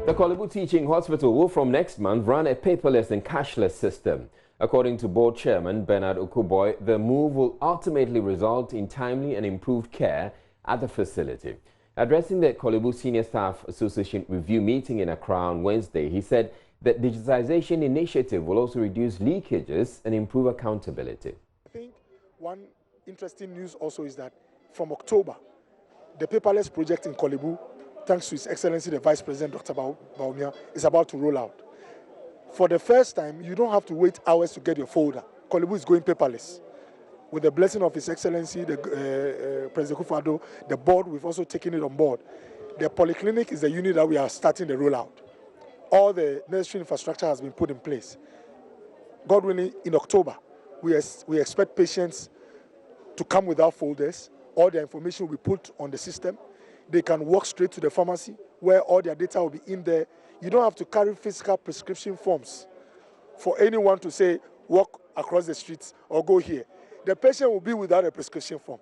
The Kolebu Teaching Hospital will from next month run a paperless and cashless system. According to board chairman Bernard Okuboy, the move will ultimately result in timely and improved care at the facility. Addressing the Kolebu Senior Staff Association review meeting in Accra on Wednesday, he said that digitization initiative will also reduce leakages and improve accountability. I think one interesting news also is that from October, the paperless project in Kolebu, thanks to His Excellency the Vice President Dr. Baumia, is about to roll out. For the first time, you don't have to wait hours to get your folder. Kolebu is going paperless. With the blessing of His Excellency, the President Kufuor, the board, we've also taken it on board. The polyclinic is the unit that we are starting the rollout. All the necessary infrastructure has been put in place. God willing, in October, we expect patients to come without folders. All their information will be put on the system. They can walk straight to the pharmacy where all their data will be in there. You don't have to carry physical prescription forms for anyone to say, walk across the streets or go here. The patient will be without a prescription form.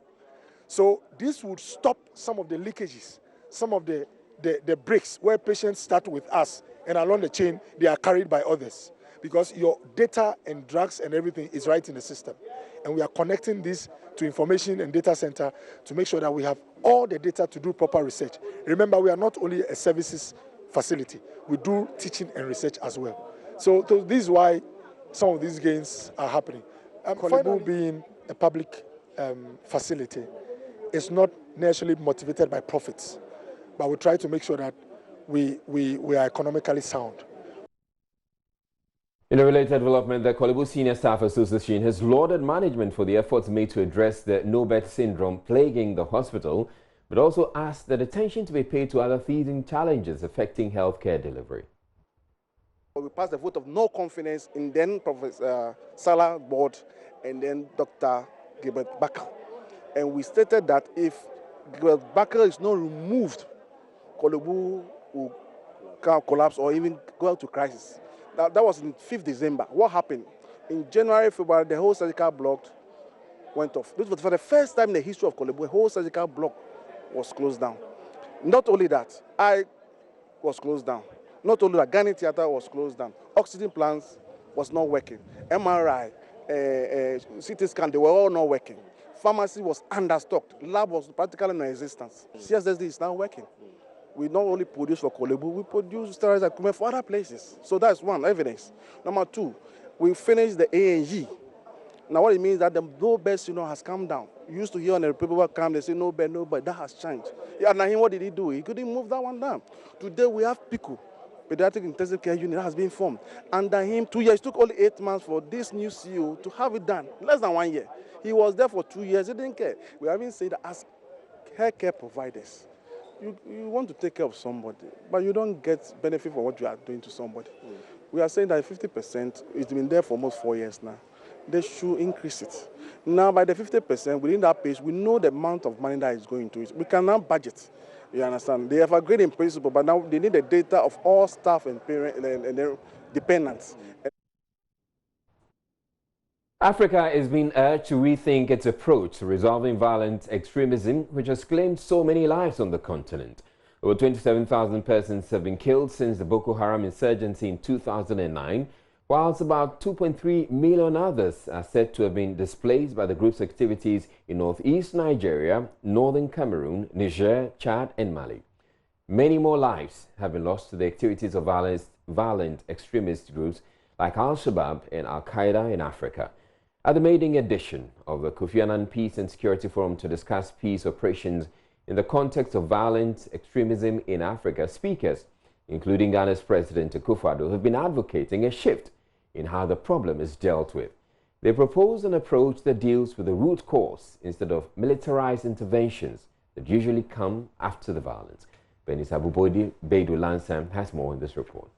So this would stop some of the leakages, some of the breaks where patients start with us and along the chain, they are carried by others. Because your data and drugs and everything is right in the system. And we are connecting this to information and data center to make sure that we have all the data to do proper research. Remember, we are not only a services facility, we do teaching and research as well. So this is why some of these gains are happening. Kolebu being a public facility is not necessarily motivated by profits, but we try to make sure that we are economically sound. In a related development, the Kolebu Senior Staff Association has lauded management for the efforts made to address the no-bed syndrome plaguing the hospital, but also asked that attention to be paid to other teething challenges affecting healthcare delivery. We passed a vote of no confidence in then Professor Salah board and then Dr. Gilbert Bakker. And we stated that if Gilbert Bakker is not removed, Kolebu will collapse or even go out to crisis. That was in 5th December. What happened? In January, February, the whole surgical block went off. This was for the first time in the history of Kolebu, the whole surgical block was closed down. Not only that, I was closed down. Not only that, Ghana Theatre was closed down. Oxygen plants was not working. MRI, CT scan, they were all not working. Pharmacy was understocked. Lab was practically non-existent. CSSD is now working. We not only produce for Kolebu, we produce sterilized equipment for other places. So that's one evidence. Number two, we finished the ANG. Now what it means that the no bed syndrome has come down. You used to hear on the people come, they say no bed, no bed. That has changed. Yeah, now what did he do? He couldn't move that one down. Today we have PICU, Pediatric Intensive Care Unit, that has been formed. Under him, 2 years. It took only 8 months for this new CEO to have it done. Less than 1 year. He was there for 2 years. He didn't care. We haven't said that as healthcare providers, you want to take care of somebody, but you don't get benefit for what you are doing to somebody. We are saying that 50%, it's been there for almost 4 years now. They should increase it. Now, by the 50%, within that page, we know the amount of money that is going to it. We can now budget. You understand? They have agreed in principle, but now they need the data of all staff and parents and their dependents. Africa is being urged to rethink its approach to resolving violent extremism, which has claimed so many lives on the continent. Over 27,000 persons have been killed since the Boko Haram insurgency in 2009, whilst about 2.3 million others are said to have been displaced by the group's activities in northeast Nigeria, northern Cameroon, Niger, Chad and Mali. Many more lives have been lost to the activities of violent extremist groups like Al-Shabaab and Al-Qaeda in Africa. At the maiden edition of the Kofi Annan Peace and Security Forum to discuss peace operations in the context of violent extremism in Africa, speakers, including Ghana's President Akufo-Addo, have been advocating a shift in how the problem is dealt with. They propose an approach that deals with the root cause instead of militarized interventions that usually come after the violence. Benis Abubodi Beidu Lansam has more in this report.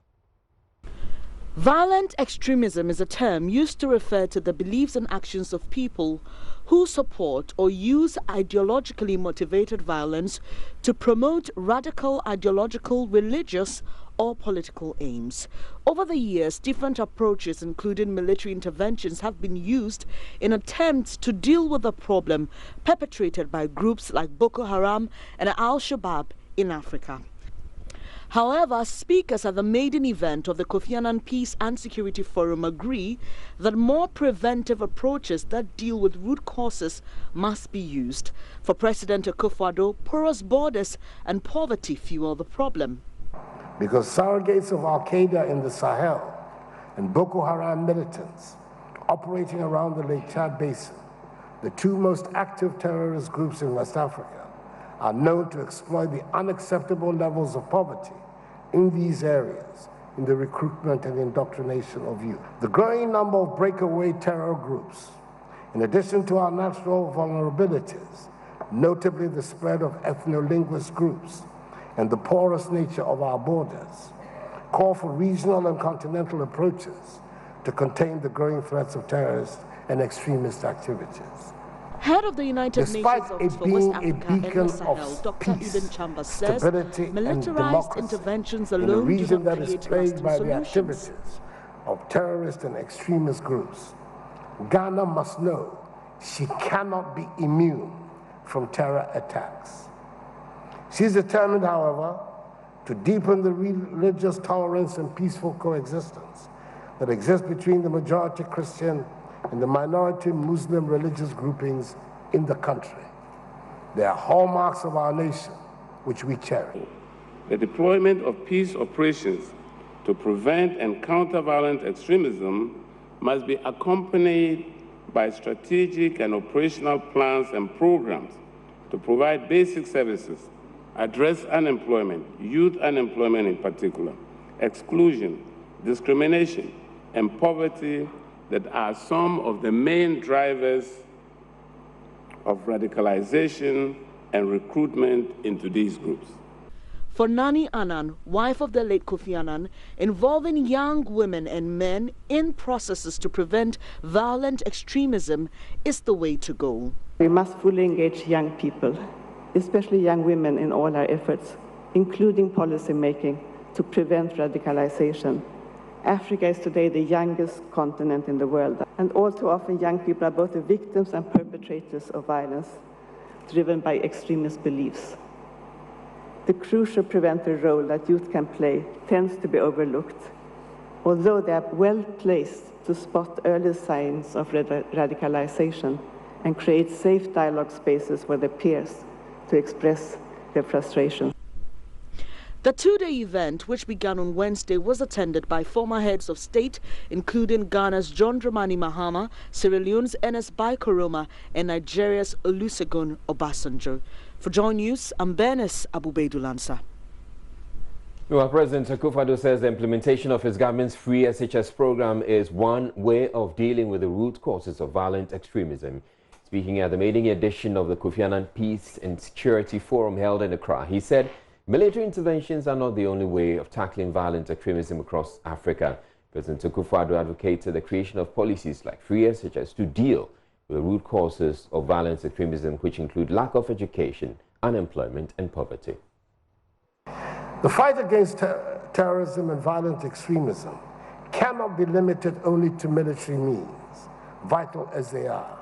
Violent extremism is a term used to refer to the beliefs and actions of people who support or use ideologically motivated violence to promote radical ideological, religious or political aims. Over the years, different approaches, including military interventions, have been used in attempts to deal with the problem perpetrated by groups like Boko Haram and Al-Shabaab in Africa. However, speakers at the maiden event of the Kofi Annan Peace and Security Forum agree that more preventive approaches that deal with root causes must be used. For President Akufo-Addo, porous borders and poverty fuel the problem. Because surrogates of Al-Qaeda in the Sahel and Boko Haram militants operating around the Lake Chad Basin, the two most active terrorist groups in West Africa, are known to exploit the unacceptable levels of poverty in these areas in the recruitment and indoctrination of youth. The growing number of breakaway terror groups, in addition to our natural vulnerabilities, notably the spread of ethno-linguist groups and the porous nature of our borders, call for regional and continental approaches to contain the growing threats of terrorist and extremist activities. Head of the United Despite Nations Office for being West Africa a beacon and the Sahel, of Dr. peace, Ibn Chambers says stability, and militarized democracy interventions in a alone do region not that is create plagued lasting by the solutions. activities of terrorist and extremist groups, Ghana must know she cannot be immune from terror attacks. She is determined, however, to deepen the religious tolerance and peaceful coexistence that exists between the majority Christian and the minority Muslim religious groupings in the country. They are hallmarks of our nation, which we cherish. The deployment of peace operations to prevent and counter violent extremism must be accompanied by strategic and operational plans and programs to provide basic services, address unemployment, youth unemployment in particular, exclusion, discrimination, and poverty that are some of the main drivers of radicalization and recruitment into these groups. For Nani Annan, wife of the late Kofi Annan, involving young women and men in processes to prevent violent extremism is the way to go. We must fully engage young people, especially young women, in all our efforts, including policy making, to prevent radicalization. Africa is today the youngest continent in the world, and all too often young people are both the victims and perpetrators of violence driven by extremist beliefs. The crucial preventive role that youth can play tends to be overlooked, although they are well placed to spot early signs of radicalization and create safe dialogue spaces for their peers to express their frustration. The two-day event, which began on Wednesday, was attended by former heads of state, including Ghana's John Dramani Mahama, Sierra Leone's Ernest Bai Koroma, and Nigeria's Olusegun Obasanjo. For Joy News, I'm Bernice Abubeidulansa. Well, President Akufo-Addo says the implementation of his government's free SHS program is one way of dealing with the root causes of violent extremism. Speaking at the maiden edition of the Kofi Annan Peace and Security Forum held in Accra, he said military interventions are not the only way of tackling violent extremism across Africa. President Akufo-Addo advocated the creation of policies like free SHS to deal with the root causes of violent extremism, which include lack of education, unemployment, and poverty. The fight against terrorism and violent extremism cannot be limited only to military means, vital as they are.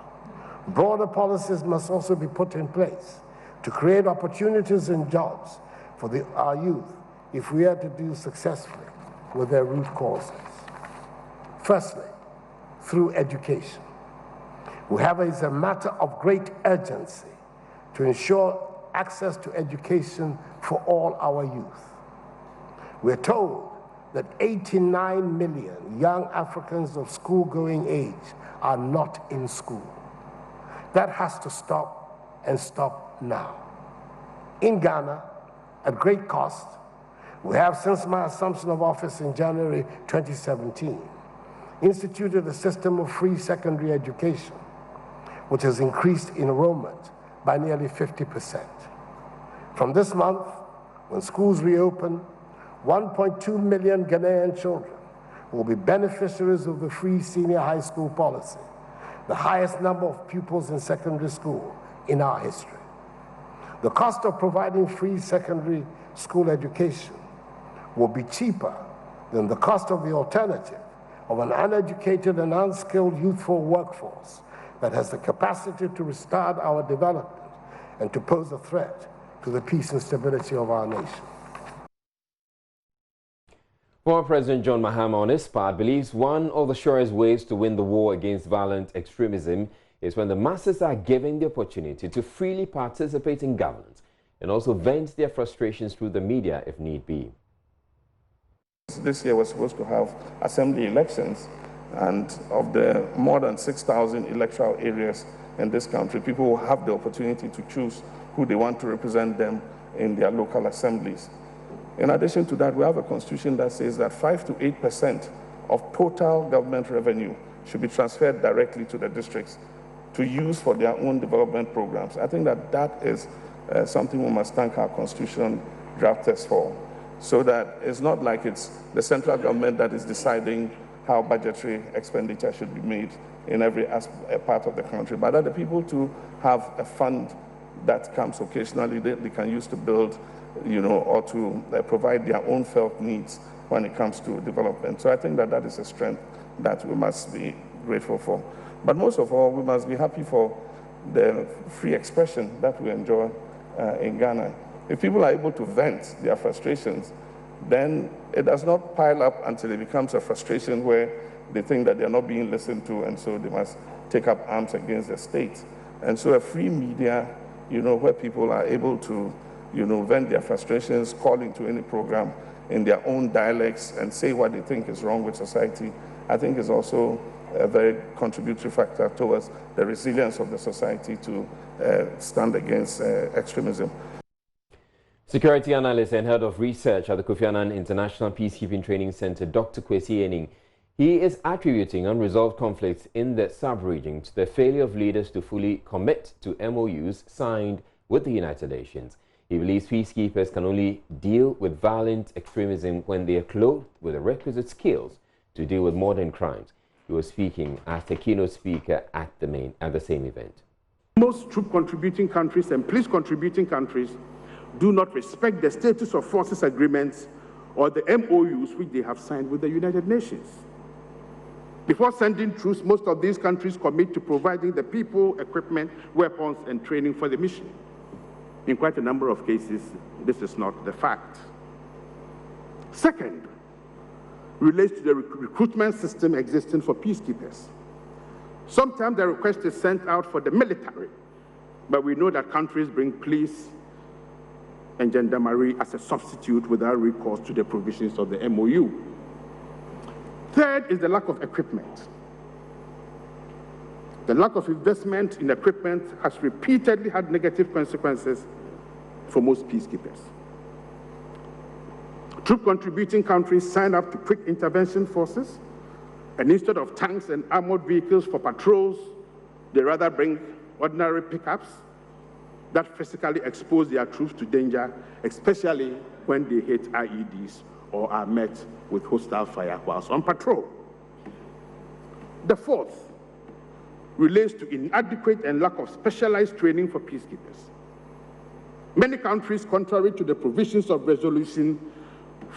Broader policies must also be put in place to create opportunities and jobs for our youth if we are to deal successfully with their root causes. Firstly, through education. We have as a matter of great urgency to ensure access to education for all our youth. We're told that 89 million young Africans of school-going age are not in school. That has to stop, and stop now. In Ghana, at great cost, we have, since my assumption of office in January 2017, instituted a system of free secondary education, which has increased enrollment by nearly 50%. From this month, when schools reopen, 1.2 million Ghanaian children will be beneficiaries of the free senior high school policy, the highest number of pupils in secondary school in our history. The cost of providing free secondary school education will be cheaper than the cost of the alternative of an uneducated and unskilled youthful workforce that has the capacity to retard our development and to pose a threat to the peace and stability of our nation. Former President John Mahama, on his part, believes one of the surest ways to win the war against violent extremism is when the masses are given the opportunity to freely participate in governance and also vent their frustrations through the media if need be. This year we're supposed to have assembly elections, and of the more than 6,000 electoral areas in this country, people will have the opportunity to choose who they want to represent them in their local assemblies. In addition to that, we have a constitution that says that 5 to 8% of total government revenue should be transferred directly to the districts to use for their own development programs. I think that that is something we must thank our constitution drafters for, so that it's not like it's the central government that is deciding how budgetary expenditure should be made in every part of the country, but that the people to have a fund that comes occasionally they can use to build, or to provide their own felt needs when it comes to development. So I think that that is a strength that we must be grateful for. But most of all, we must be happy for the free expression that we enjoy in Ghana. If people are able to vent their frustrations, then it does not pile up until it becomes a frustration where they think that they're not being listened to, and so they must take up arms against the state. And so a free media, where people are able to, vent their frustrations, call into any program in their own dialects and say what they think is wrong with society, I think is also a very contributory factor towards the resilience of the society to stand against extremism. Security analyst and head of research at the Kofi Annan International Peacekeeping Training Center, Dr. Kwesi Ening, he is attributing unresolved conflicts in the sub-region to the failure of leaders to fully commit to MOUs signed with the United Nations. He believes peacekeepers can only deal with violent extremism when they are clothed with the requisite skills to deal with modern crimes. He was speaking as the keynote speaker at the same event. Most troop-contributing countries and police-contributing countries do not respect the status of forces agreements or the MOUs which they have signed with the United Nations. Before sending troops, most of these countries commit to providing the people, equipment, weapons, and training for the mission. In quite a number of cases, this is not the fact. Second, relates to the recruitment system existing for peacekeepers. Sometimes the request is sent out for the military, but we know that countries bring police and gendarmerie as a substitute without recourse to the provisions of the MOU. Third is the lack of equipment. The lack of investment in equipment has repeatedly had negative consequences for most peacekeepers. Troop-contributing countries sign up to quick intervention forces, and instead of tanks and armored vehicles for patrols, they rather bring ordinary pickups that physically expose their troops to danger, especially when they hit IEDs or are met with hostile fire whilst on patrol. The fourth relates to inadequate and lack of specialized training for peacekeepers. Many countries, contrary to the provisions of Resolution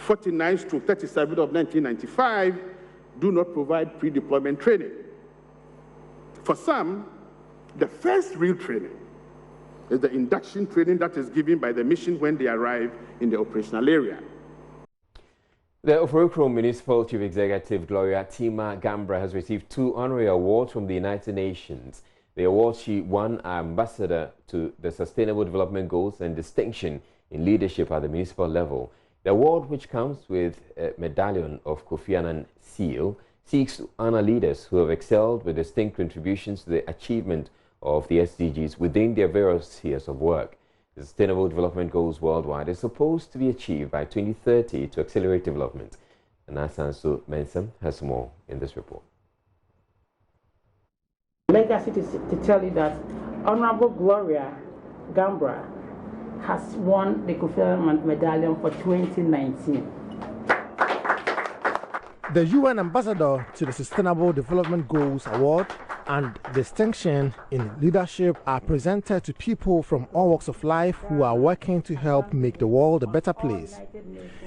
49/37 of 1995, do not provide pre-deployment training. For some, the first real training is the induction training that is given by the mission when they arrive in the operational area. The Oforokro Municipal Chief Executive Gloria Tima Gambra has received 2 honorary awards from the United Nations. The award she won are Ambassador to the Sustainable Development Goals and Distinction in Leadership at the municipal level. The award, which comes with a medallion of Kofi Annan seal, seeks to honor leaders who have excelled with distinct contributions to the achievement of the SDGs within their various spheres of work. The Sustainable Development Goals worldwide is supposed to be achieved by 2030 to accelerate development. And Asanso Mensam has more in this report. Legacy to tell you that Honorable Gloria Gambra has won the Kofi Annan Medallion for 2019. The UN Ambassador to the Sustainable Development Goals Award and Distinction in Leadership are presented to people from all walks of life who are working to help make the world a better place.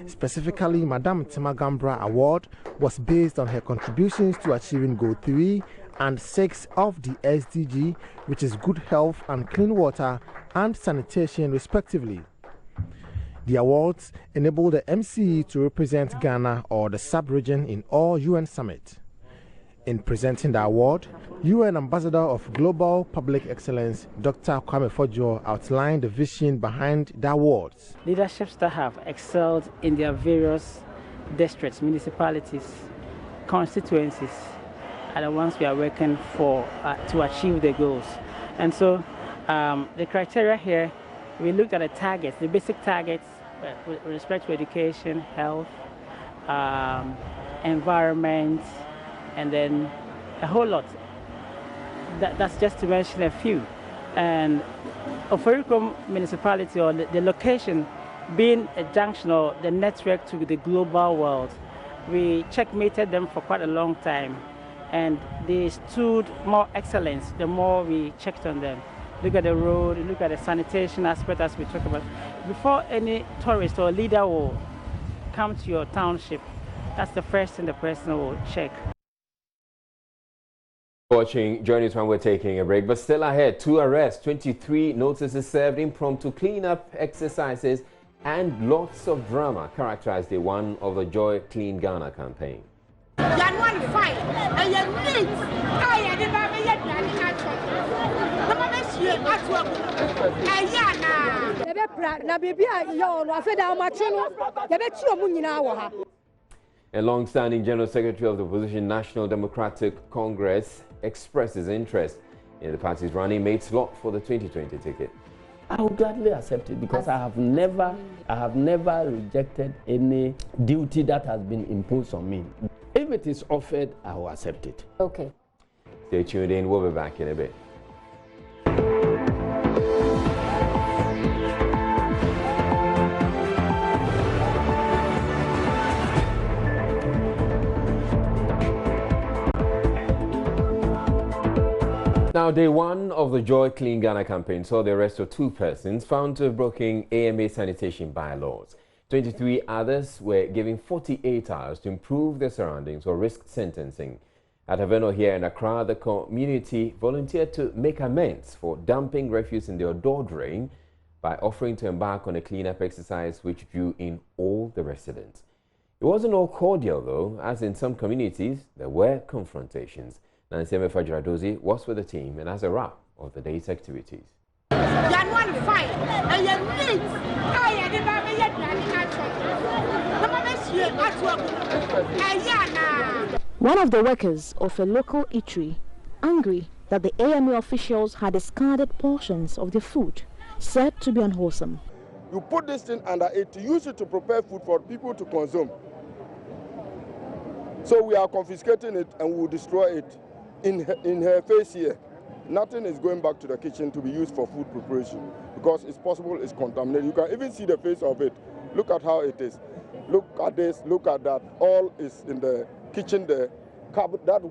Specifically, Madame Tima Gambra Award was based on her contributions to achieving Goal 3 and 6 of the SDG, which is good health and clean water and sanitation, respectively. The awards enable the MCE to represent Ghana or the sub-region in all UN summits. In presenting the award, UN Ambassador of Global Public Excellence, Dr. Kwame Fojo, outlined the vision behind the awards. Leaderships that have excelled in their various districts, municipalities, constituencies are the ones we are working for to achieve the goals. And so the criteria here, we looked at the targets, the basic targets with respect to education, health, environment, and then a whole lot. That's just to mention a few. And Oforiko municipality, or the location being a junction or the network to the global world, we checkmated them for quite a long time. And they stood more excellence the more we checked on them. Look at the road, look at the sanitation aspect as we talk about. Before any tourist or leader will come to your township, that's the first thing the person will check. Watching, join us when we're taking a break. But still ahead, 2 arrests, 23 notices served, impromptu cleanup exercises, and lots of drama characterized day one of the Joy Clean Ghana campaign. A long-standing General Secretary of the opposition National Democratic Congress expresses interest in the party's running mate's lot for the 2020 ticket. I would gladly accept it because I have never rejected any duty that has been imposed on me. If it is offered, I will accept it. Okay. Stay tuned in. We'll be back in a bit. Now, day one of the Joy Clean Ghana campaign saw the arrest of 2 persons found to have broken AMA sanitation bylaws. 23 others were given 48 hours to improve their surroundings or risk sentencing. At Haveno here in Accra, the community volunteered to make amends for dumping refuse in their door drain by offering to embark on a cleanup exercise which drew in all the residents. It wasn't all cordial though, as in some communities there were confrontations. Nancy Fajradozi was with the team and has a wrap of the day's activities. One of the workers of a local eatery, angry that the AMA officials had discarded portions of the food, said to be unwholesome. You put this thing under it to use it to prepare food for people to consume. So we are confiscating it and we will destroy it. In her face here, nothing is going back to the kitchen to be used for food preparation because it's possible it's contaminated. You can even see the face of it. Look at how it is. Look at this, look at that. All is in the kitchen there. That,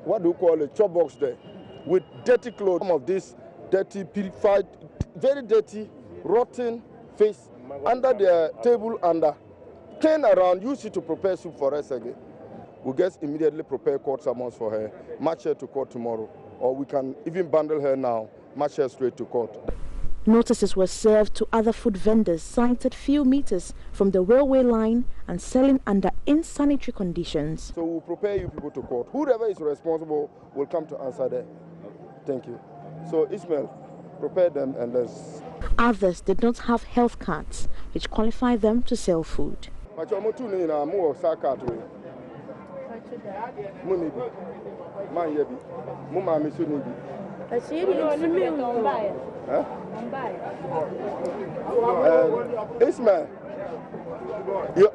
what do you call it, chop box there, with dirty clothes. Some of this dirty, purified, very dirty, rotten face under the table under. Clean around, use it to prepare soup for us again. We'll just immediately prepare court summons for her, march her to court tomorrow, or we can even bundle her now, march her straight to court. Notices were served to other food vendors sited few meters from the railway line and selling under insanitary conditions. So we'll prepare you people to court. Whoever is responsible will come to answer there. Thank you. So Ismail, prepare them and let's... Others did not have health cards, which qualify them to sell food. Ismail,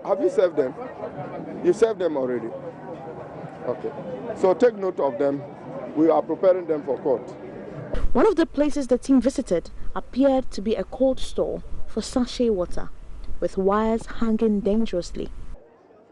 have you served them? You served them already? Okay. So take note of them. We are preparing them for court. One of the places the team visited appeared to be a cold store for sachet water, with wires hanging dangerously.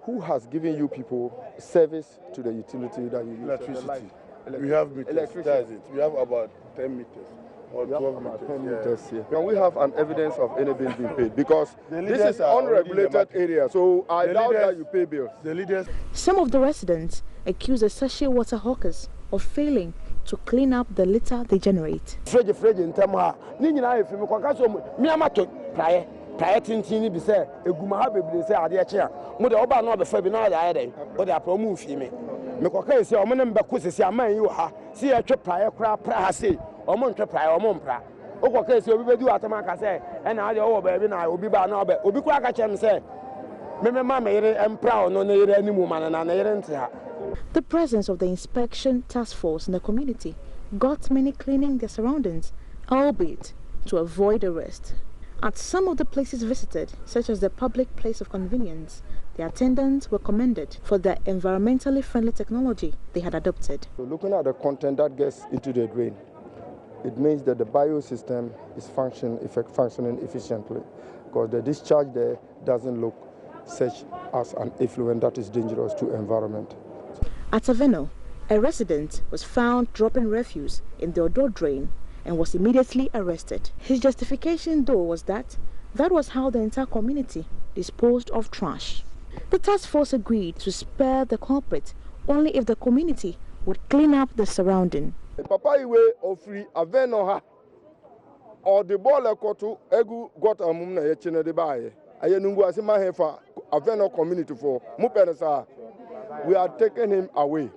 Who has given you people service to the utility that you use? Electricity. We have meters. That's it. We have about 10 meters or 12 meters. 10 meters here. Can we have an evidence of any bill being paid? Because this is unregulated area, so I doubt that you pay bills. The leaders. Some of the residents accuse the sachet water hawkers of failing to clean up the litter they generate. priority tini bi say eguma ha bebre say ade eche a mo de oba na obefa bi na ade ayede o de apro mu fi me ko kai say o mo ne mbeko sesi aman yi wo ha si e twe prae kra pra ha sei o mo ntwe prae o mo mpra o ko kai say obi bedu atama ka say e na ade o ba bi na obi ba na obi kura ka chem say me ma me yere empra o no na yere animu man na yere nte ha. The presence of the inspection task force in the community got many cleaning their surroundings, albeit to avoid arrest. At some of the places visited, such as the public place of convenience, the attendants were commended for the environmentally friendly technology they had adopted. So looking at the content that gets into the drain, it means that the biosystem is functioning efficiently, because the discharge there doesn't look such as an effluent that is dangerous to environment. At Aveno, a resident was found dropping refuse in the Odo drain and was immediately arrested. His justification, though, was that was how the entire community disposed of trash. The task force agreed to spare the culprit only if the community would clean up the surrounding. Papa iwe ofri Aveno ha or the ball ekotu egu got amum na yechine de baye ayenungu asima hefa Aveno community for mupenesa. We are taking him away.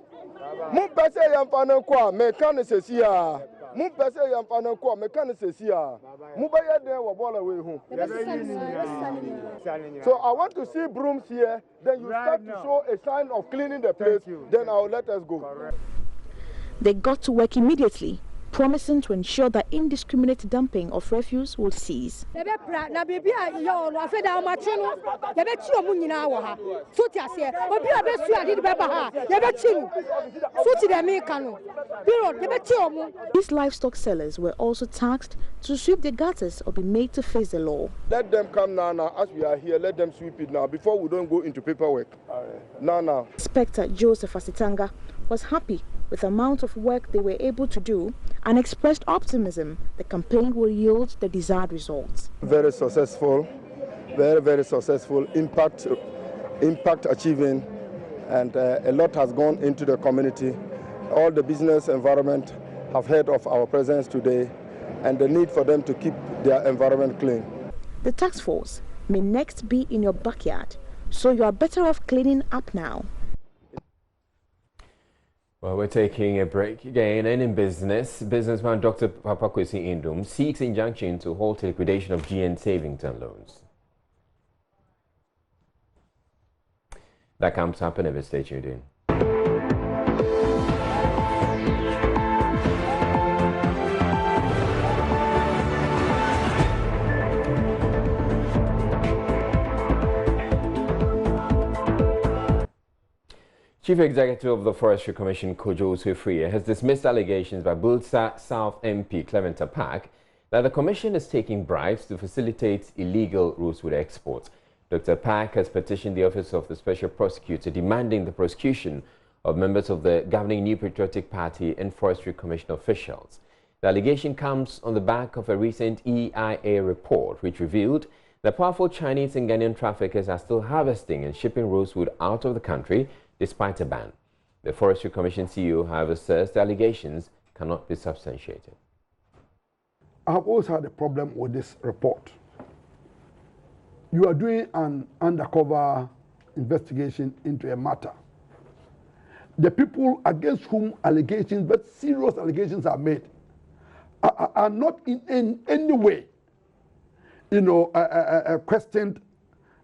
Mun pese yam fana kwa mechanic sesia. Mun pese yam fana kwa mechanic sesia. Mu ba ye den wo ball away home. So I want to see brooms here, then you start to show a sign of cleaning the place, then I'll let us go. They got to work immediately, promising to ensure that indiscriminate dumping of refuse will cease. These livestock sellers were also tasked to sweep the gutters or be made to face the law. Let them come now, as we are here, let them sweep it now, before we don't go into paperwork. Now. Inspector Joseph Asitanga was happy with the amount of work they were able to do and expressed optimism the campaign will yield the desired results. Very successful, very successful, impact achieving, and a lot has gone into the community. All the business environment have heard of our presence today and the need for them to keep their environment clean. The task force may next be in your backyard, so you are better off cleaning up now. Well, we're taking a break again, and in businessman Dr. Papakwesi Indum seeks injunction to halt liquidation of GN Savington loans. That comes up in every state you're doing. Chief Executive of the Forestry Commission, Kojo Osifriye, has dismissed allegations by Bulsa South MP Clement Apak that the Commission is taking bribes to facilitate illegal rosewood exports. Dr. Apak has petitioned the Office of the Special Prosecutor demanding the prosecution of members of the governing New Patriotic Party and Forestry Commission officials. The allegation comes on the back of a recent EIA report which revealed that powerful Chinese and Ghanaian traffickers are still harvesting and shipping rosewood out of the country despite a ban. The Forestry Commission CEO, however, says the allegations cannot be substantiated. I have always had a problem with this report. You are doing an undercover investigation into a matter. The people against whom allegations, but serious allegations are made, are not in any way, questioned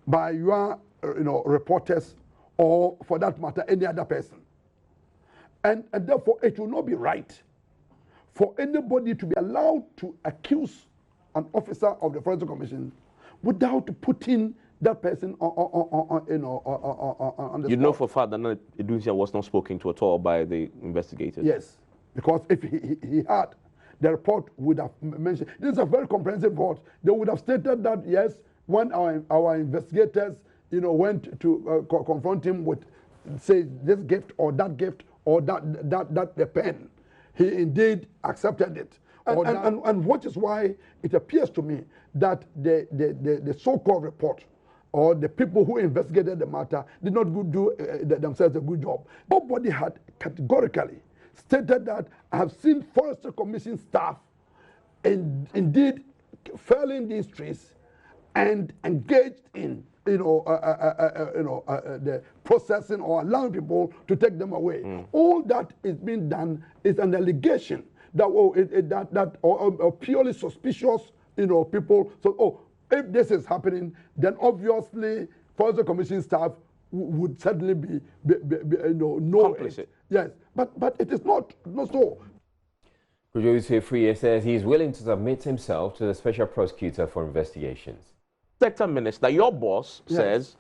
by your, reporters, or for that matter, any other person. And therefore, it will not be right for anybody to be allowed to accuse an officer of the Forestry Commission without putting that person on the spot. For a fact that Edunsia was not spoken to at all by the investigators? Yes, because if he had, the report would have mentioned, this is a very comprehensive report. They would have stated that, yes, when our investigators went to confront him with, say, this gift or that the pen, he indeed accepted it. And which is why it appears to me that the so-called report or the people who investigated the matter did not do themselves a good job. Nobody had categorically stated that I have seen Forestry Commission staff indeed felling these trees and engaged in the processing or allowing people to take them away. All that is being done is an allegation that or purely suspicious people. So if this is happening, then obviously Forestry Commission staff would certainly be complicit. Yes, but it is not so. Kujoyuse Free says he's willing to submit himself to the special prosecutor for investigations. Sector Minister, your boss says,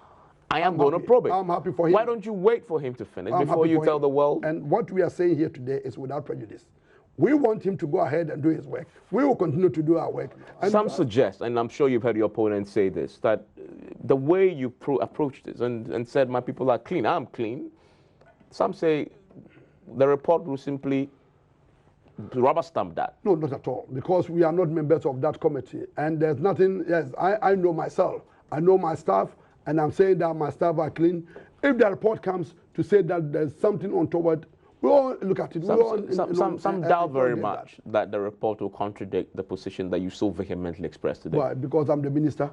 I am going to probe it. I'm happy for him. Why don't you wait for him to finish before you tell the world? And what we are saying here today is without prejudice. We want him to go ahead and do his work. We will continue to do our work. And some suggest, and I'm sure you've heard your opponent say this, that the way you approached this and said my people are clean, I'm clean. Some say the report will simply rubber stamp that. No, not at all, because we are not members of that committee. And there's nothing, yes, I know myself. I know my staff, and I'm saying that my staff are clean. If the report comes to say that there's something untoward, we all look at it. Some doubt very much that the report will contradict the position that you so vehemently expressed today. Why? Because I'm the minister?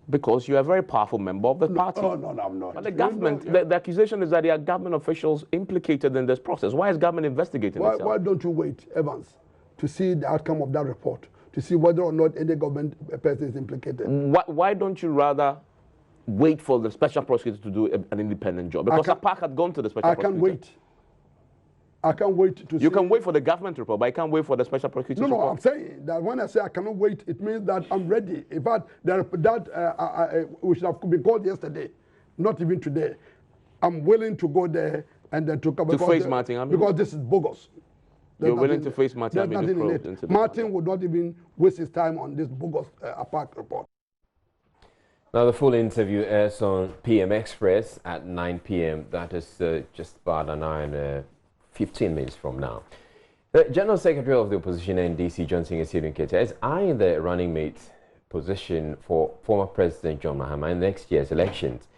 Because you are a very powerful member of the party. No, I'm not. But the government, the accusation is that there are government officials implicated in this process. Why is government investigating itself? Why don't you wait, Evans, to see the outcome of that report, to see whether or not any government person is implicated? Why don't you rather wait for the special prosecutor to do an independent job? Because APAC had gone to the special prosecutor. I can't wait. I can't wait to see. You can wait for the government report, but I can't wait for the special prosecutor's report. No, I'm saying that when I say I cannot wait, it means that I'm ready. In fact, we should have been called yesterday, not even today. I'm willing to go there and then to face Martin Amin. Because this is bogus. You're willing to face Martin Amin? There's nothing in it. Martin would not even waste his time on this bogus APAC report. Now, the full interview airs on PM Express at 9 p.m. That is just about an hour and 15 minutes from now. The General Secretary of the Opposition NDC, Johnson Nketiah, is eyeing the running mate position for former President John Mahama in next year's elections.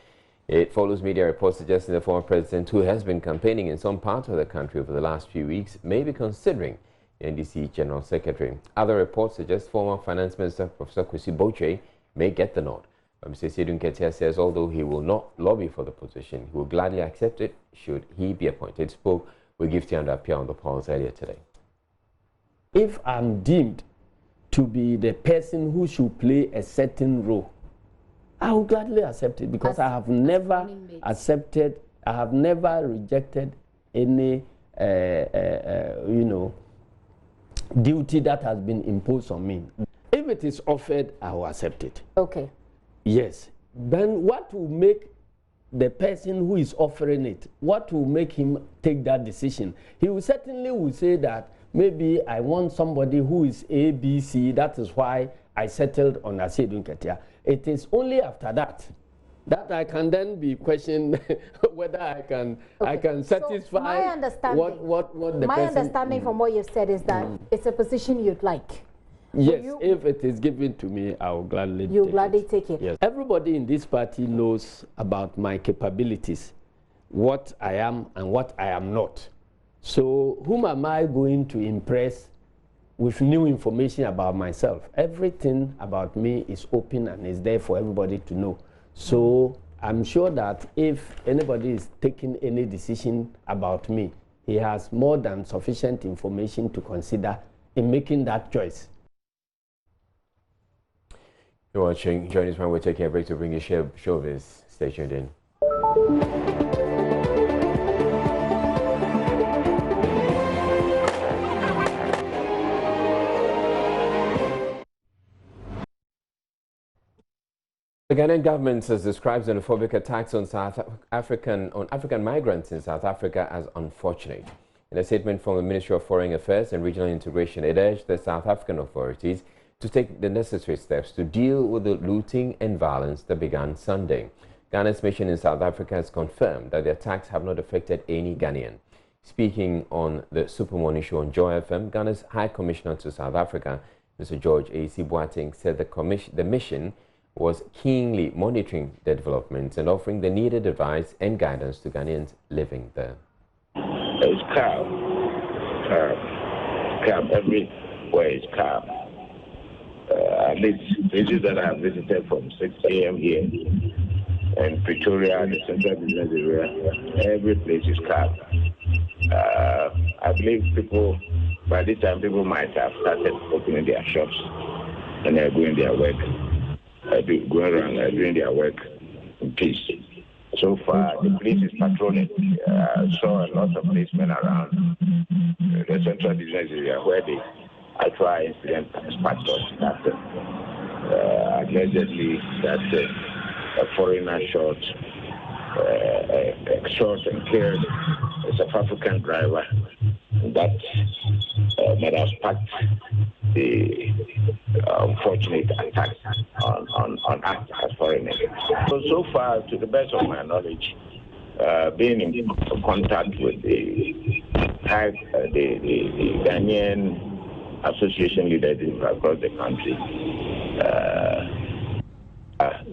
It follows media reports suggesting the former president, who has been campaigning in some parts of the country over the last few weeks, may be considering the NDC General Secretary. Other reports suggest former Finance Minister Professor Kwesi Botwe may get the nod. Mr. Nketiah says although he will not lobby for the position, he will gladly accept it should he be appointed. Spoke with Gifty and appear on the polls earlier today. If I'm deemed to be the person who should play a certain role, I will gladly accept it because I have never accepted, I have never rejected any, duty that has been imposed on me. If it is offered, I will accept it. Okay. Yes. Then what will make the person who is offering it, what will make him take that decision? He will certainly say that maybe I want somebody who is A, B, C. That is why I settled on Asiedu Nketiah. It is only after that I can then be questioned whether I can satisfy my understanding, what the my person, understanding from what you've said is that it's a position you'd like. Yes, if it is given to me, I will gladly take it. Yes. Everybody in this party knows about my capabilities, what I am and what I am not. So whom am I going to impress with new information about myself? Everything about me is open and is there for everybody to know. So I'm sure that if anybody is taking any decision about me, he has more than sufficient information to consider in making that choice. You're watching. Join us when we're taking a break to bring you showbiz. Stay tuned in. The Ghanaian government has described xenophobic attacks on African migrants in South Africa as unfortunate. In a statement from the Ministry of Foreign Affairs and Regional Integration, it urged the South African authorities to take the necessary steps to deal with the looting and violence that began Sunday. Ghana's mission in South Africa has confirmed that the attacks have not affected any Ghanaian. Speaking on the Super Morning Show on Joy FM, Ghana's High Commissioner to South Africa, Mr. George A.C. Boateng, said the mission was keenly monitoring the developments and offering the needed advice and guidance to Ghanaians living there. It's calm. Calm. Everywhere is calm. at least places that I have visited from 6 a.m. here, and Pretoria, the central business area, every place is calm. I believe people, by this time, people might have started opening their shops and they're doing their work, going around doing their work in peace. So far, the police is patrolling. I saw a lot of policemen around the central business area where the actual incident spot was started. Allegedly, that a foreigner shot and killed a South African driver that might have sparked the unfortunate attack on us as foreigners. So far, to the best of my knowledge, being in contact with the Ghanaian association leaders across the country,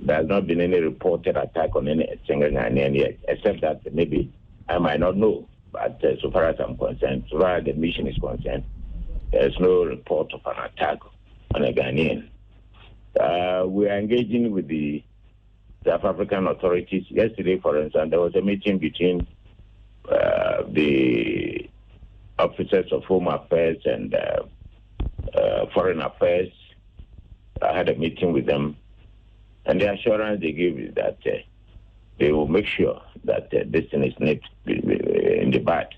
there has not been any reported attack on any single Ghanaian yet, except that maybe I might not know. But so far as I'm concerned, so far as the mission is concerned, there's no report of an attack on a Ghanaian. We are engaging with the South African authorities. Yesterday, for instance, there was a meeting between the officers of Home Affairs and Foreign Affairs. I had a meeting with them, and the assurance they gave is that they will make sure that this thing is nipped in the bud.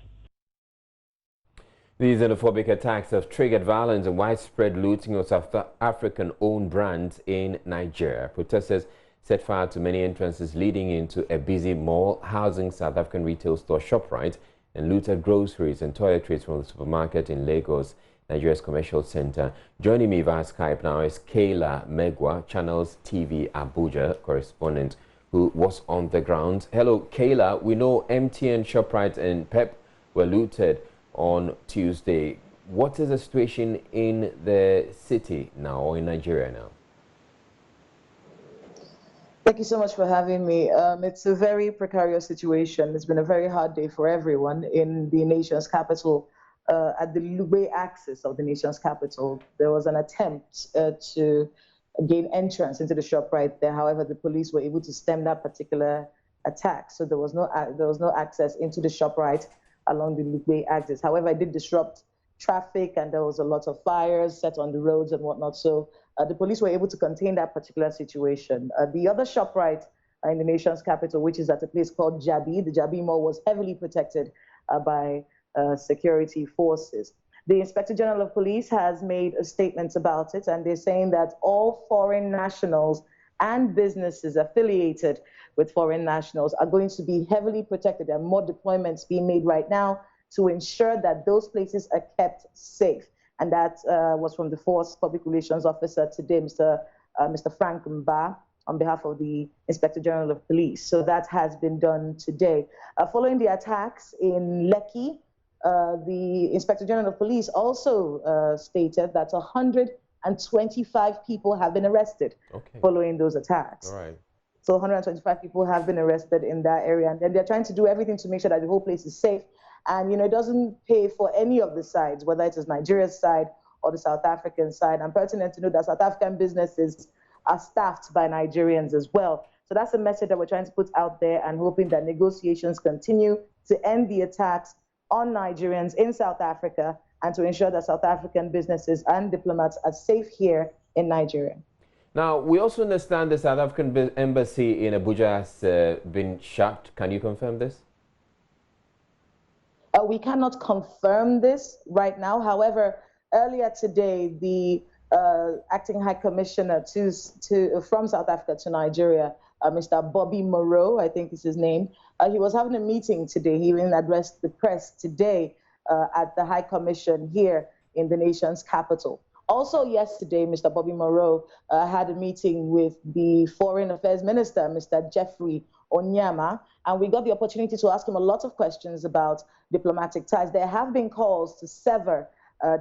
These xenophobic attacks have triggered violence and widespread looting of South African-owned brands in Nigeria. Protesters set fire to many entrances leading into a busy mall housing South African retail store ShopRite and looted groceries and toiletries from the supermarket in Lagos, Nigeria's commercial center. Joining me via Skype now is Kayla Megwa, Channels TV Abuja correspondent, who was on the ground. Hello, Kayla. We know MTN, ShopRite and PEP were looted on Tuesday. What is the situation in the city now, or in Nigeria now? Thank you so much for having me. It's a very precarious situation. It's been a very hard day for everyone in the nation's capital. At the Lugbe axis of the nation's capital, there was an attempt to gain entrance into the shop right there. However, the police were able to stem that particular attack, so there was no access into the shop right along the Lugbe axis. However, it did disrupt traffic, and there was a lot of fires set on the roads and whatnot. So the police were able to contain that particular situation. The other shop right in the nation's capital, which is at a place called Jabi, the Jabi Mall, was heavily protected by security forces. The Inspector General of Police has made a statement about it, and they're saying that all foreign nationals and businesses affiliated with foreign nationals are going to be heavily protected. There are more deployments being made right now to ensure that those places are kept safe. And that was from the Force Public Relations Officer today, Mr. Frank Mba, on behalf of the Inspector General of Police. So that has been done today. Following the attacks in Lekki, the Inspector General of Police also stated that 125 people have been arrested following those attacks. All right. So 125 people have been arrested in that area. And then they're trying to do everything to make sure that the whole place is safe. And, it doesn't pay for any of the sides, whether it is Nigeria's side or the South African side. And pertinent to know that South African businesses are staffed by Nigerians as well. So that's a message that we're trying to put out there and hoping that negotiations continue to end the attacks on Nigerians in South Africa and to ensure that South African businesses and diplomats are safe here in Nigeria. Now, we also understand the South African embassy in Abuja has been shut. Can you confirm this? We cannot confirm this right now. However, earlier today, the acting High Commissioner from South Africa to Nigeria, Mr. Bobby Moreau, I think is his name, he was having a meeting today. He even addressed the press today at the High Commission here in the nation's capital. Also yesterday, Mr. Bobby Moreau had a meeting with the Foreign Affairs Minister, Mr. Jeffrey Onyama, and we got the opportunity to ask him a lot of questions about diplomatic ties. There have been calls to sever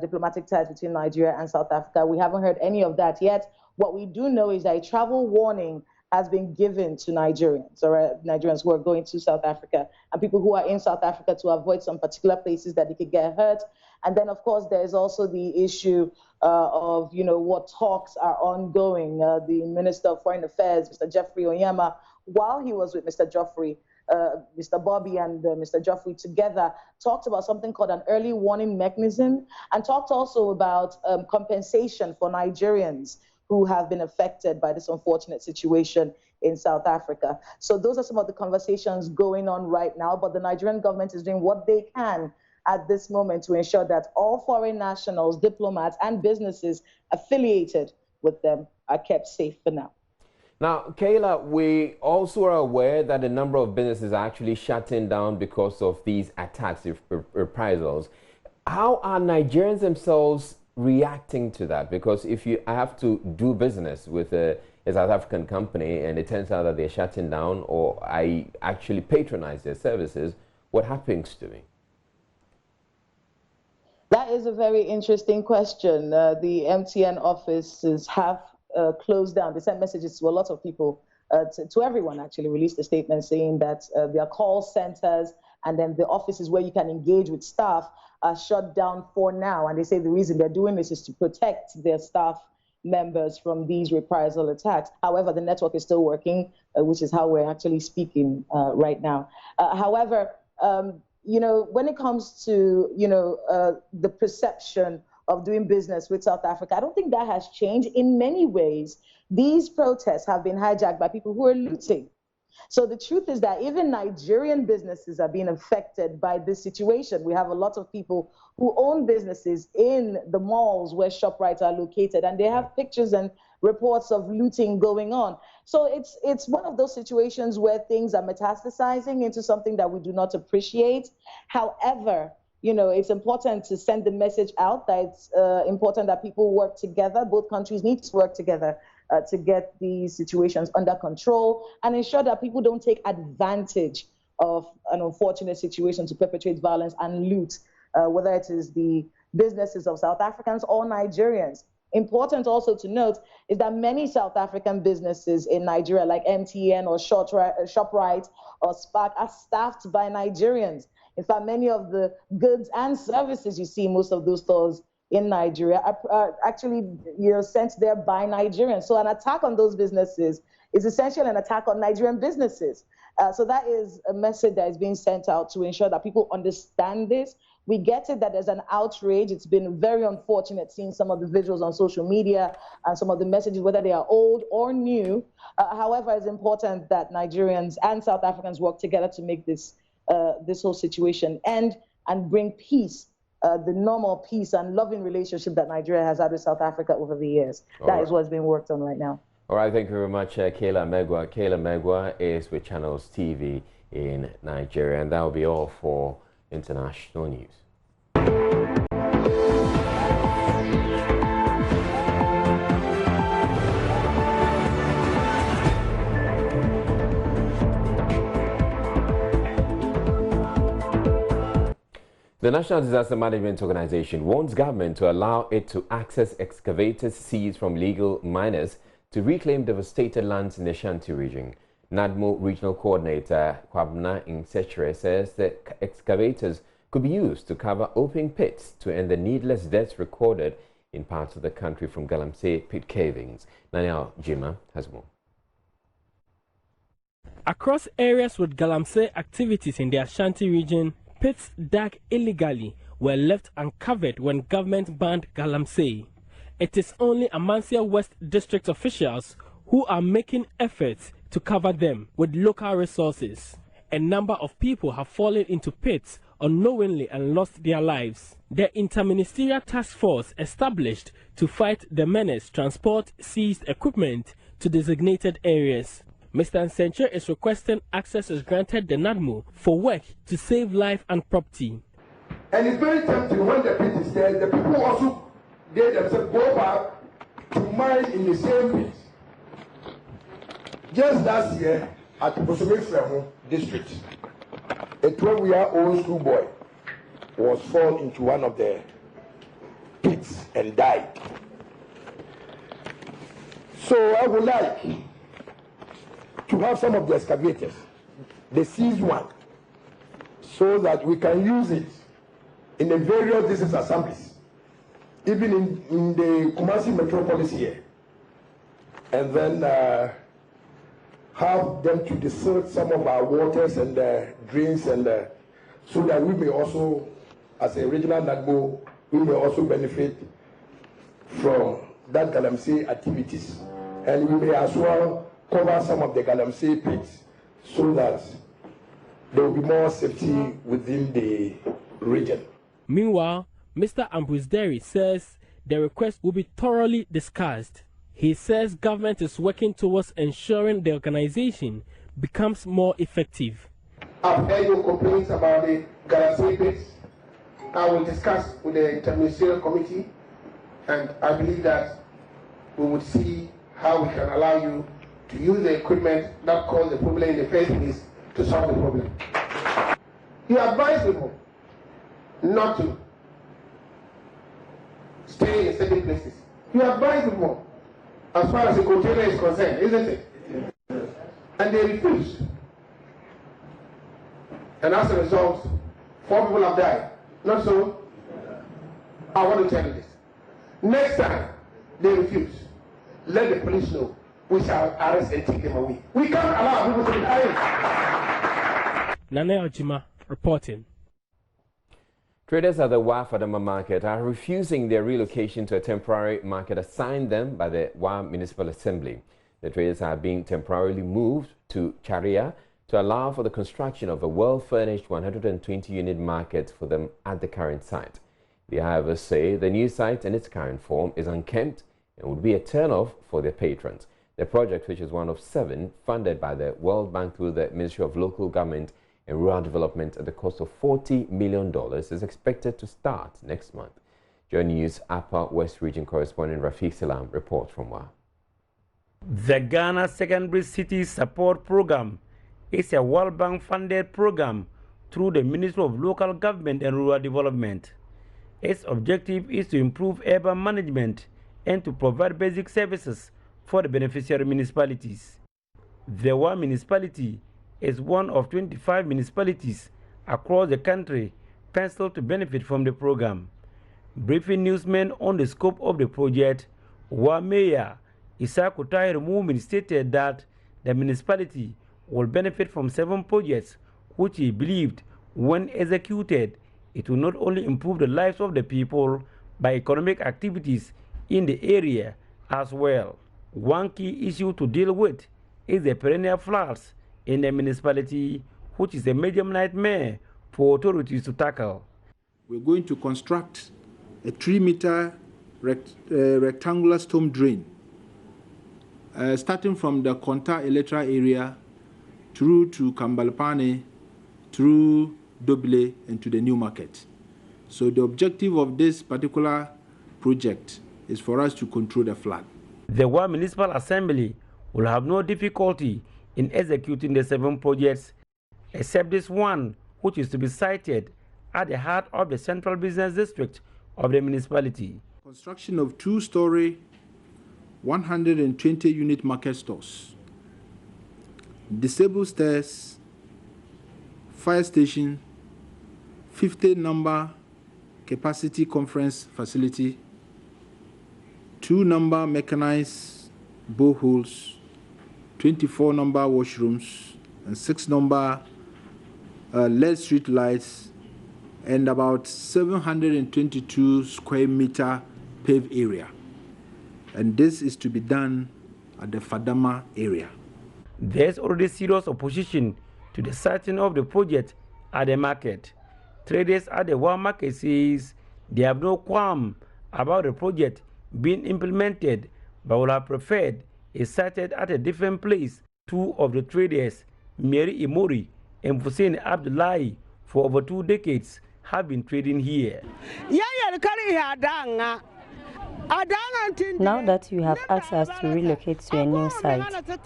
diplomatic ties between Nigeria and South Africa. We haven't heard any of that yet. What we do know is that a travel warning has been given to Nigerians, or Nigerians who are going to South Africa, and people who are in South Africa to avoid some particular places that they could get hurt. And then, of course, there is also the issue of, what talks are ongoing. The Minister of Foreign Affairs, Mr. Jeffrey Onyema, while he was with Mr. Geoffrey, Mr. Bobby and Mr. Geoffrey together, talked about something called an early warning mechanism, and talked also about compensation for Nigerians who have been affected by this unfortunate situation in South Africa. So those are some of the conversations going on right now, but the Nigerian government is doing what they can at this moment to ensure that all foreign nationals, diplomats, and businesses affiliated with them are kept safe for now. Now, Kayla, we also are aware that a number of businesses are actually shutting down because of these attacks, reprisals. How are Nigerians themselves reacting to that? Because if you have to do business with a South African company and it turns out that they're shutting down, or I actually patronize their services, what happens to me? That is a very interesting question. The MTN offices have closed down. They sent messages to a lot of people, to everyone actually, released a statement saying that their call centers and then the offices where you can engage with staff are shut down for now. And they say the reason they're doing this is to protect their staff members from these reprisal attacks. However, the network is still working, which is how we're actually speaking right now. However, when it comes to, the perception of doing business with South Africa, I don't think that has changed. In many ways, these protests have been hijacked by people who are looting. So the truth is that even Nigerian businesses are being affected by this situation. We have a lot of people who own businesses in the malls where ShopRites are located, and they have pictures and reports of looting going on. So it's one of those situations where things are metastasizing into something that we do not appreciate. However, it's important to send the message out that it's important that people work together. Both countries need to work together to get these situations under control and ensure that people don't take advantage of an unfortunate situation to perpetrate violence and loot, whether it is the businesses of South Africans or Nigerians. Important also to note is that many South African businesses in Nigeria, like MTN or ShopRite or Spark, are staffed by Nigerians. In fact, many of the goods and services you see in most of those stores in Nigeria are actually sent there by Nigerians. So an attack on those businesses is essentially an attack on Nigerian businesses. So that is a message that is being sent out to ensure that people understand this. We get it that there's an outrage. It's been very unfortunate seeing some of the visuals on social media and some of the messages, whether they are old or new. However, it's important that Nigerians and South Africans work together to make this whole situation end and bring peace, the normal peace and loving relationship that Nigeria has had with South Africa over the years. That is what's being worked on right now. All right, thank you very much, Kayla Megwa. Kayla Megwa is with Channels TV in Nigeria, and that will be all for international news. The National Disaster Management Organization wants government to allow it to access excavators seized from legal miners to reclaim devastated lands in the Ashanti region. NADMO Regional Coordinator Kwabna Insechere says that excavators could be used to cover open pits to end the needless deaths recorded in parts of the country from Galamsey pit cavings. Naniel Jima has more. Across areas with Galamsey activities in the Ashanti region, pits dug illegally were left uncovered when government banned Galamsey. It is only Amansia West District officials who are making efforts to cover them with local resources. A number of people have fallen into pits unknowingly and lost their lives. The interministerial task force established to fight the menace transport seized equipment to designated areas. Mr. Nsenche is requesting access is granted the NADMO for work to save life and property. And it's very tempting when the pit is there, the people also they themselves go back to mine in the same pit. Just last year at Bosomefremo district, a 12-year-old schoolboy was fall into one of the pits and died. So I would like to have some of the excavators, the seized one, so that we can use it in the various district assemblies, even in the Kumasi metropolis here, and then have them to distort some of our waters and drains, and so that we may also, as a regional NAGBO, we may also benefit from that Galamsey activities, and we may as well cover some of the Galamsey pits so that there will be more safety within the region. Meanwhile, Mr. Ambusderi says the request will be thoroughly discussed. He says government is working towards ensuring the organization becomes more effective. I've heard your complaints about the Galamsey pits. I will discuss with the interministerial committee, and I believe that we would see how we can allow you to use the equipment that caused the problem in the first place to solve the problem. You advise people not to stay in certain places. You advise people as far as the container is concerned, isn't it? And they refuse. And as a result, 4 people have died. Not so? I want to tell you this. Next time they refuse, let the police know. We shall arrest and take them away. We can't allow people to be dying. Nane Ojima reporting. Traders at the Wa Fadama market are refusing their relocation to a temporary market assigned them by the Wa Municipal Assembly. The traders are being temporarily moved to Charia to allow for the construction of a well-furnished 120-unit market for them at the current site. They, however, say the new site in its current form is unkempt and would be a turn-off for their patrons. The project, which is one of 7 funded by the World Bank through the Ministry of Local Government and Rural Development at the cost of $40 million, is expected to start next month. Join News Upper West Region correspondent Rafiq Salam reports from Wa. The Ghana Secondary City Support Program is a World Bank funded program through the Ministry of Local Government and Rural Development. Its objective is to improve urban management and to provide basic services for the beneficiary municipalities. The Wa municipality is one of 25 municipalities across the country penciled to benefit from the program. Briefing newsmen on the scope of the project, Wa Mayor Isaku Tahir Mumin stated that the municipality will benefit from 7 projects which he believed, when executed, it will not only improve the lives of the people by economic activities in the area as well. One key issue to deal with is the perennial floods in the municipality, which is a major nightmare for authorities to tackle. We're going to construct a 3-meter rectangular storm drain, starting from the Konta Electra area through to Kambalpane, through Dobile, and to the new market. So the objective of this particular project is for us to control the flood. The Wa Municipal Assembly will have no difficulty in executing the 7 projects, except this one, which is to be sited at the heart of the central business district of the municipality. Construction of 2-story, 120-unit market stores, disabled stairs, fire station, 50-number capacity conference facility, 2-number mechanized boreholes, 24-number washrooms, and 6-number LED street lights, and about 722 square meter paved area. And this is to be done at the Fadama area. There's already serious opposition to the starting of the project at the market. Traders at the Wa market says they have no qualm about the project being implemented, but would have preferred it started at a different place. 2 of the traders, Mary Imori and Hussein Abdullahi, for over 2 decades, have been trading here. Now that you have asked us to relocate to a new site,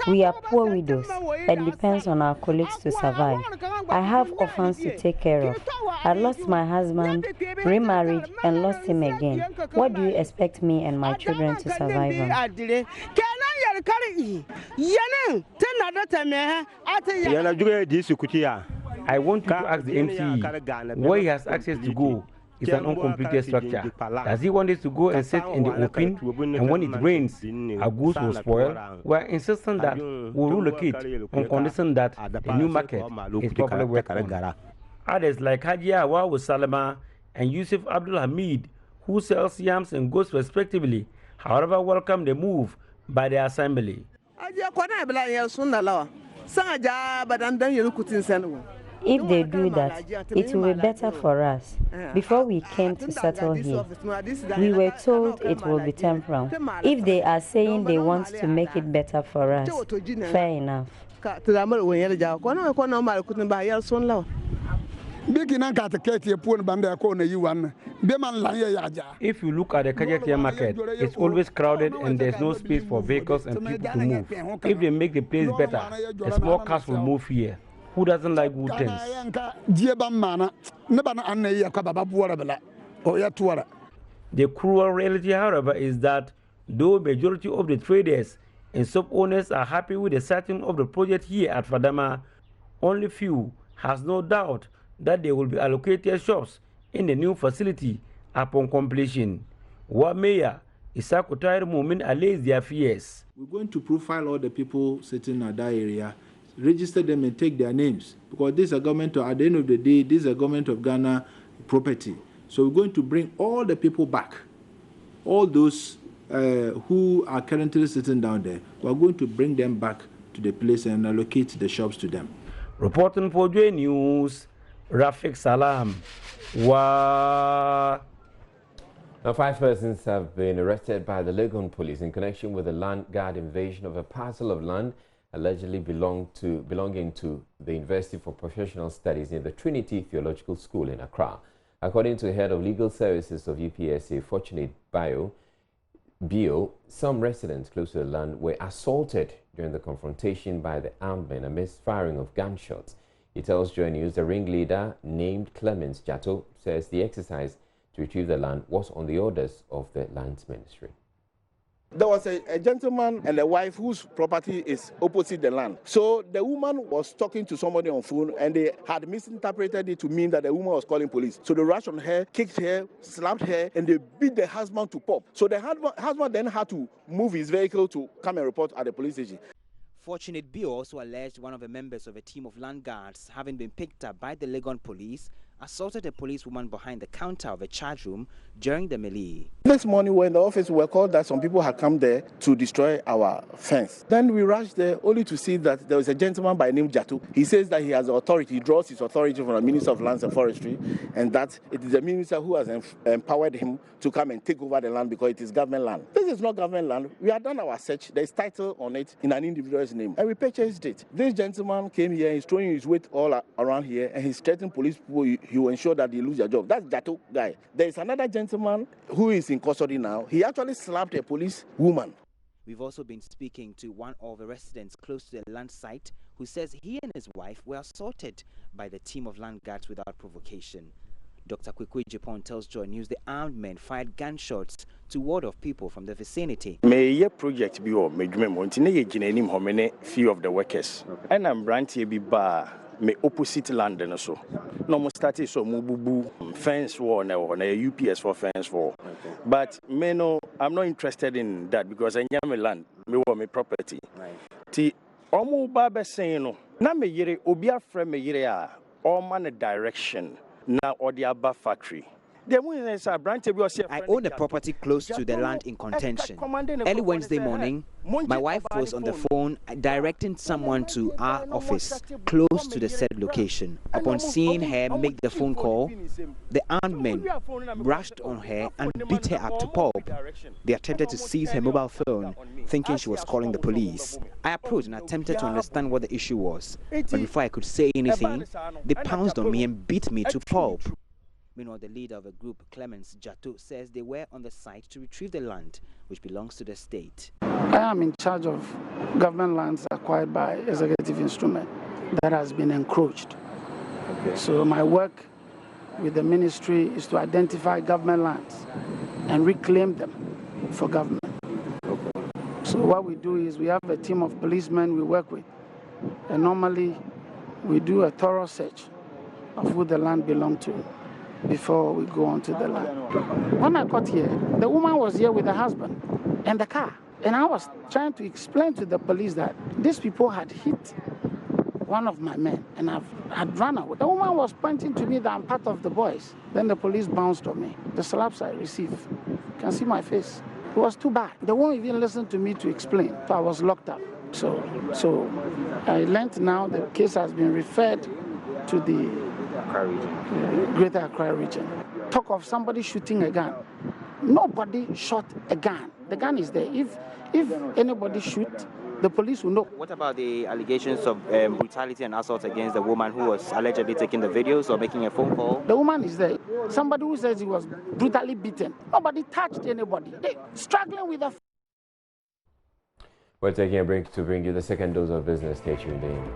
we are poor widows and depends on our colleagues to survive. I have orphans to take care of. I lost my husband, remarried, and lost him again. What do you expect me and my children to survive on? I want you to ask the MCE where he has access to go. It's an uncompleted structure. Does he want us to go and sit in the open? And when it rains, our goods will spoil. We are insisting that we'll relocate on condition that the new market is properly worked on. Others like Hajia Awawu Salama and Yusuf Abdul Hamid, who sells yams and goats respectively, however, welcome the move by the assembly. If they do that, it will be better for us. Before we came to settle here, we were told it will be temporal. If they are saying they want to make it better for us, fair enough. If you look at the Kajakia market, it's always crowded and there's no space for vehicles and people to move. If they make the place better, the small cars will move here. Who doesn't like good things? The cruel reality, however, is that though majority of the traders and sub-owners are happy with the starting of the project here at Fadama, only few has no doubt that they will be allocated shops in the new facility upon completion. What Mayor Isako Tair Mumin allays their fears. We're going to profile all the people sitting at that area, register them and take their names, because this is a government, at the end of the day, this is a government of Ghana property. So we're going to bring all the people back, all those who are currently sitting down there. We're going to bring them back to the place and allocate the shops to them. Reporting for J News, Rafiq Salam. Now, 5 persons have been arrested by the Legon police in connection with the land guard invasion of a parcel of land allegedly belonging to the University for Professional Studies near the Trinity Theological School in Accra. According to the head of legal services of UPSA, Fortunate Bio, some residents close to the land were assaulted during the confrontation by the armed men amidst firing of gunshots. He tells Joy News the ringleader, named Clemens Jato, says the exercise to retrieve the land was on the orders of the Lands Ministry. There was a gentleman and a wife whose property is opposite the land. So the woman was talking to somebody on phone and they had misinterpreted it to mean that the woman was calling police. So they rushed on her, kicked her, slapped her, and they beat the husband to pulp. So the husband then had to move his vehicle to come and report at the police station. Fortunate Bio also alleged one of the members of a team of land guards, having been picked up by the Legon police, assaulted a policewoman behind the counter of a charge room during the melee. This morning when the office were called that some people had come there to destroy our fence. Then we rushed there only to see that there was a gentleman by name Jatu. He says that he has authority, he draws his authority from the Minister of Lands and Forestry, and that it is the minister who has empowered him to come and take over the land because it is government land. This is not government land. We have done our search. There is title on it in an individual's name, and we purchased it. This gentleman came here, he's throwing his weight all around here, and he's threatening police people. He will ensure that they lose their job. That's Jato guy. There is another gentleman who is in custody now. He actually slapped a police woman. We've also been speaking to one of the residents close to the land site who says he and his wife were assaulted by the team of land guards without provocation. Dr. Kwekwe Japon tells Joy News the armed men fired gunshots to ward off people from the vicinity. May project be or may few of the workers. And I'm brandy be bar. Me opposite land and so. No more started so mububu fence war na UPS for fence war. But me no, I'm not interested in that because I am a land, me want me property. Ti omu baba saying no. Na me yere obia frame me yere a all man a direction na odiaba factory. I own a property close to the land in contention. Early Wednesday morning, my wife was on the phone directing someone to our office close to the said location. Upon seeing her make the phone call, the armed men rushed on her and beat her up to pulp. They attempted to seize her mobile phone, thinking she was calling the police. I approached and attempted to understand what the issue was. But before I could say anything, they pounced on me and beat me to pulp. Meanwhile, the leader of the group, Clemens Jato, says they were on the site to retrieve the land, which belongs to the state. I am in charge of government lands acquired by executive instrument that has been encroached. Okay. So my work with the ministry is to identify government lands and reclaim them for government. Okay. So what we do is we have a team of policemen we work with, and normally we do a thorough search of who the land belonged to before we go onto the land. When I got here, the woman was here with her husband and the car. And I was trying to explain to the police that these people had hit one of my men and I had run away. The woman was pointing to me that I'm part of the boys. Then the police bounced on me. The slaps I received, you can see my face. It was too bad. They won't even listen to me to explain. So I was locked up. So I learned now the case has been referred to the Greater Accra region. Talk of somebody shooting a gun. Nobody shot a gun. The gun is there. If anybody shoots, the police will know. What about the allegations of brutality and assault against the woman who was allegedly taking the videos or making a phone call? The woman is there. Somebody who says he was brutally beaten. Nobody touched anybody. They struggling with the... We're taking a break to bring you the second dose of business. Stay tuned in.